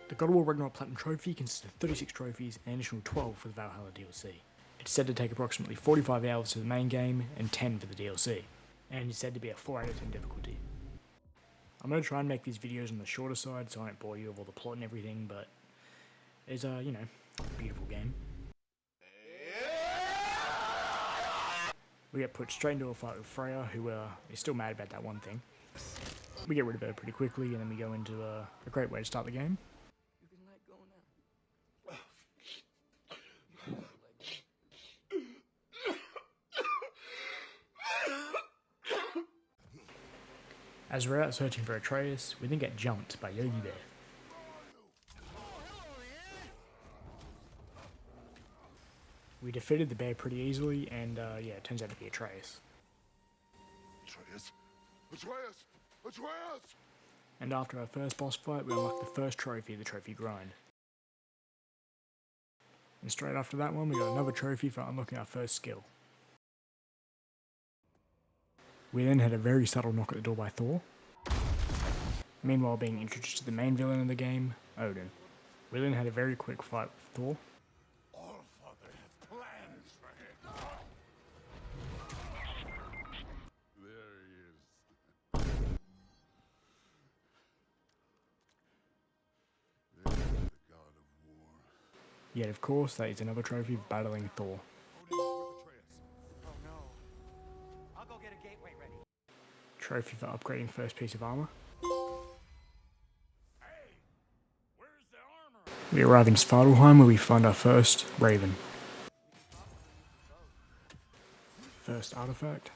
The God of War Ragnarök Platinum Trophy consists of 36 trophies and an additional 12 for the Valhalla DLC. It's said to take approximately 45 hours for the main game and 10 for the DLC, and it's said to be a 4 out of 10 difficulty. I'm going to try and make these videos on the shorter side so I don't bore you with all the plot and everything, but it's a, beautiful game. We get put straight into a fight with Freya, who is still mad about that one thing. We get rid of her pretty quickly, and then we go into a great way to start the game. You can let go now. As we're out searching for Atreus, we then get jumped by Yogi Bear. We defeated the bear pretty easily, and it turns out to be Atreus. Atreus! Atreus! Atreus! And after our first boss fight, we unlock the first trophy, the trophy grind. And straight after that one, we got another trophy for unlocking our first skill. We then had a very subtle knock at the door by Thor. Meanwhile, being introduced to the main villain of the game, Odin. We then had a very quick fight with Thor. Allfather has plans for him. There he is. There's the god of war. Yet of course, that is another trophy for battling Thor. Odin is with Atreus. Oh no. I'll go get a gateway ready. Trophy for upgrading first piece of armor. Hey! Where's the armor? We arrive in Svartalfheim where we find our first Raven. First artifact.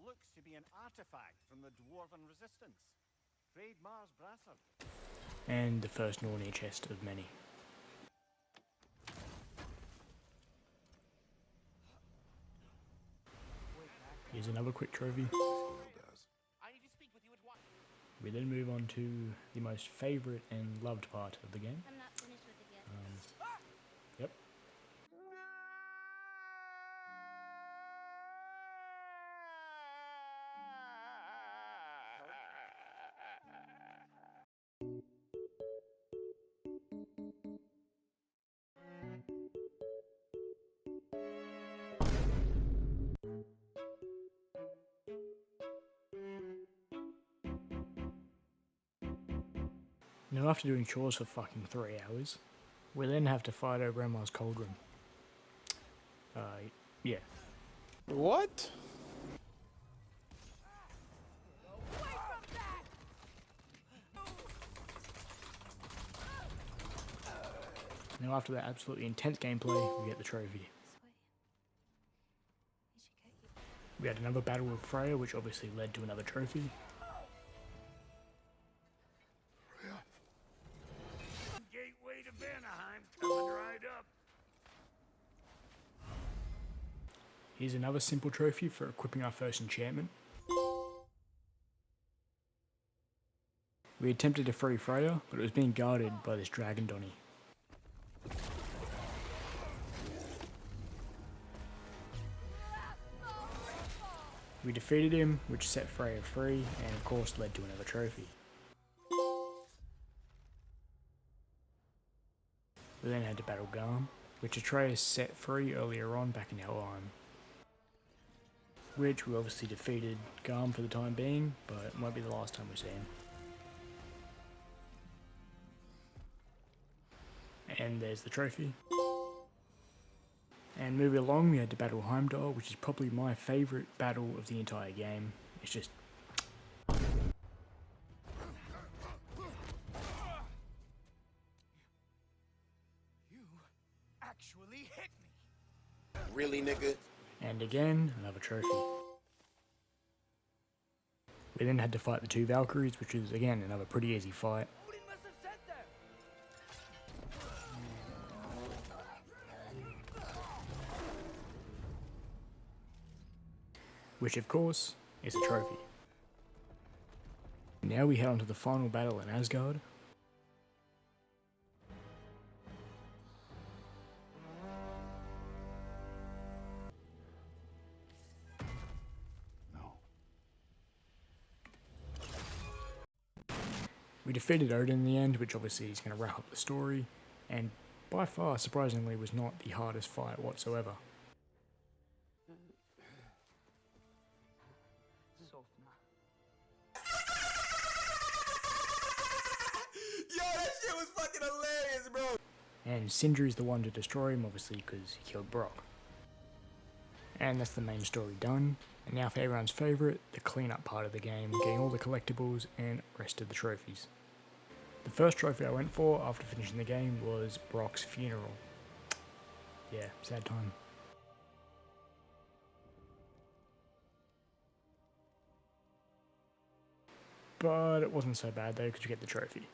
Looks to be an artifact from the Dwarven Resistance. Trade Mars Brassard. And the first Nornir chest of many. Here's another quick trophy. I need to speak with you at once. We then move on to the most favourite and loved part of the game. I'm not finished with it yet. Yep. Now after doing chores for fucking 3 hours, we then have to fight our grandma's cauldron. Yeah. What? Now after that absolutely intense gameplay, we get the trophy. We had another battle with Freya, which obviously led to another trophy. Gateway to Vanaheim coming right up. Here's another simple trophy for equipping our first enchantment. We attempted to free Freya, but it was being guarded by this dragon Donny. We defeated him, which set Freya free, and of course led to another trophy. We then had to battle Garm, which Atreus set free earlier on back in Helheim. Which we obviously defeated Garm for the time being, but it won't be the last time we see him. And there's the trophy. And moving along, we had to battle Heimdall, which is probably my favourite battle of the entire game. It's just... You actually hit me. Really, nigga? And again, another trophy. We then had to fight the two Valkyries, which is again another pretty easy fight. Odin must have sent them. Which of course is a trophy. Now we head on to the final battle in Asgard. We defeated Odin in the end, which obviously is going to wrap up the story, and by far, surprisingly, was not the hardest fight whatsoever. Yo, that shit was fucking hilarious, bro. And Sindri's the one to destroy him, obviously, because he killed Brock. And that's the main story done. And now for everyone's favourite, the cleanup part of the game, getting all the collectibles and rest of the trophies. The first trophy I went for after finishing the game was Brock's funeral. Yeah, sad time. But it wasn't so bad though, because you get the trophy.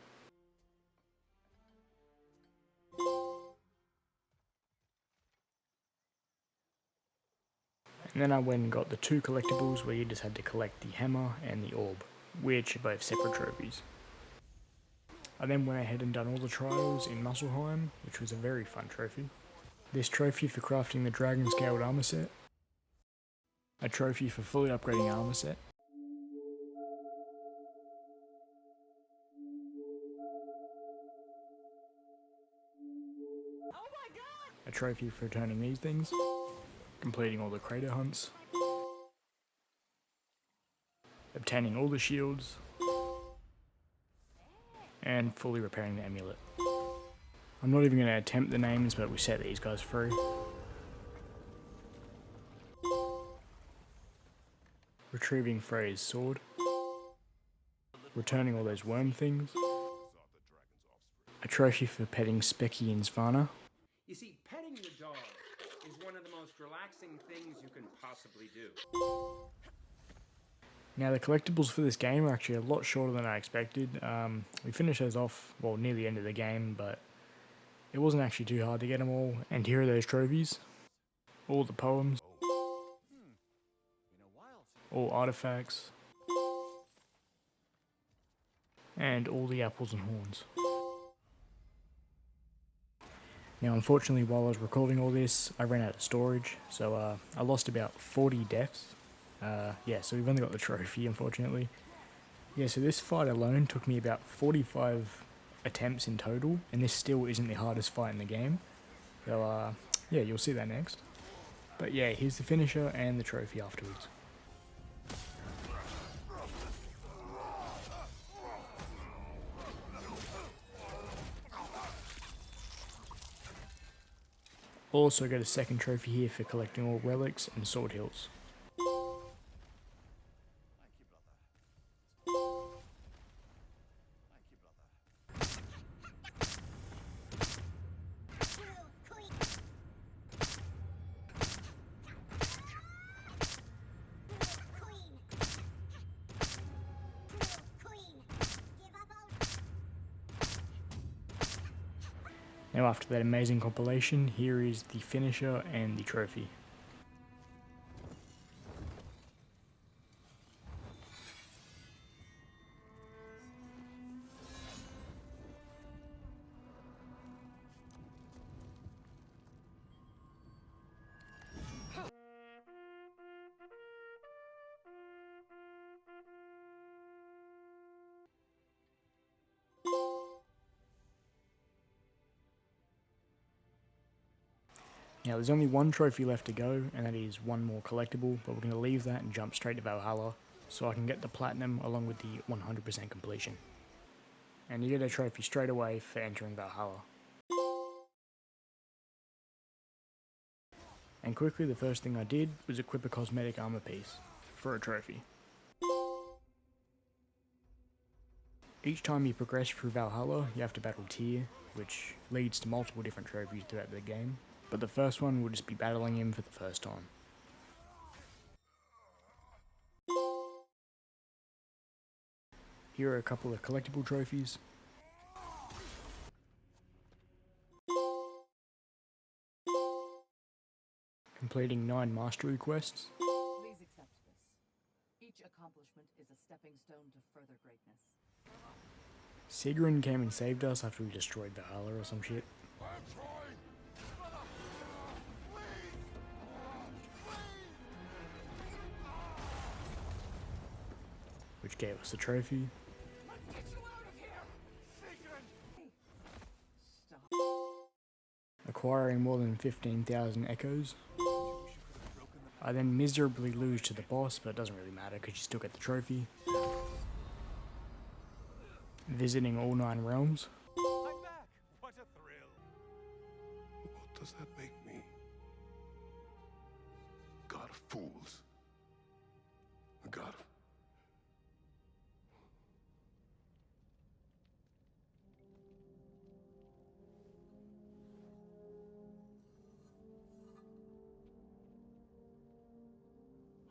And then I went and got the 2 collectibles where you just had to collect the hammer and the orb, which are both separate trophies. I then went ahead and done all the trials in Muspelheim, which was a very fun trophy. This trophy for crafting the dragon scaled armor set. A trophy for fully upgrading armor set. A trophy for turning these things. Completing all the crater hunts. Obtaining all the shields. And fully repairing the amulet. I'm not even going to attempt the names, but we set these guys free. Retrieving Frey's sword. Returning all those worm things. A trophy for petting Specky and Svanna. You see, petting the dog is one of the most relaxing things you can possibly do. Now the collectibles for this game are actually a lot shorter than I expected. We finished those off, well, near the end of the game, but it wasn't actually too hard to get them all. And here are those trophies. All the poems. All artifacts. And all the apples and horns. Now unfortunately while I was recording all this, I ran out of storage, so I lost about 40 deaths. Yeah, so we've only got the trophy, unfortunately. Yeah, so this fight alone took me about 45 attempts in total, and this still isn't the hardest fight in the game. So, yeah, you'll see that next. But yeah, here's the finisher and the trophy afterwards. Also got a second trophy here for collecting all relics and sword hilts. Now after that amazing compilation, here is the finisher and the trophy. Now there's only one trophy left to go, and that is one more collectible, but we're going to leave that and jump straight to Valhalla, so I can get the platinum along with the 100% completion. And you get a trophy straight away for entering Valhalla. And quickly the first thing I did was equip a cosmetic armor piece, for a trophy. Each time you progress through Valhalla, you have to battle Tyr, which leads to multiple different trophies throughout the game. But the first one will just be battling him for the first time. Here are a couple of collectible trophies. Completing 9 mastery quests. Please accept this. Each accomplishment is a stepping stone to further greatness. Sigrun came and saved us after we destroyed Valhalla or some shit. Which gave us a trophy. Let's get you out of here! acquiring more than 15,000 echoes. I then miserably lose to the boss, but it doesn't really matter because you still get the trophy. Visiting all 9 realms. I'm back! What a thrill! What does that make me? God of fools. A god of...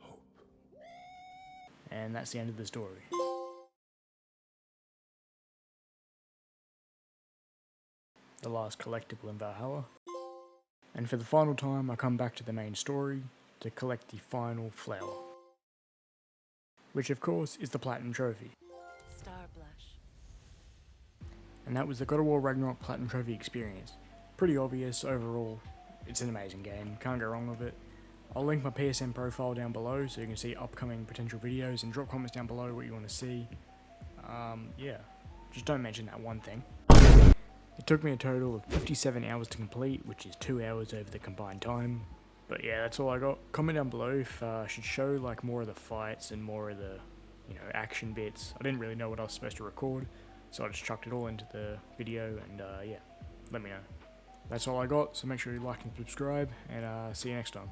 hope. And that's the end of the story. The last collectible in Valhalla. And for the final time, I come back to the main story to collect the final flower. Which of course is the Platinum Trophy. Star blush. And that was the God of War Ragnarok Platinum Trophy experience. Pretty obvious overall, it's an amazing game, can't go wrong with it. I'll link my PSN profile down below so you can see upcoming potential videos and drop comments down below what you want to see. Yeah, just don't mention that one thing. It took me a total of 57 hours to complete, which is 2 hours over the combined time. But yeah, that's all I got. Comment down below if I should show like more of the fights and more of the, action bits. I didn't really know what I was supposed to record, so I just chucked it all into the video and yeah, let me know. That's all I got, so make sure you like and subscribe, and see you next time.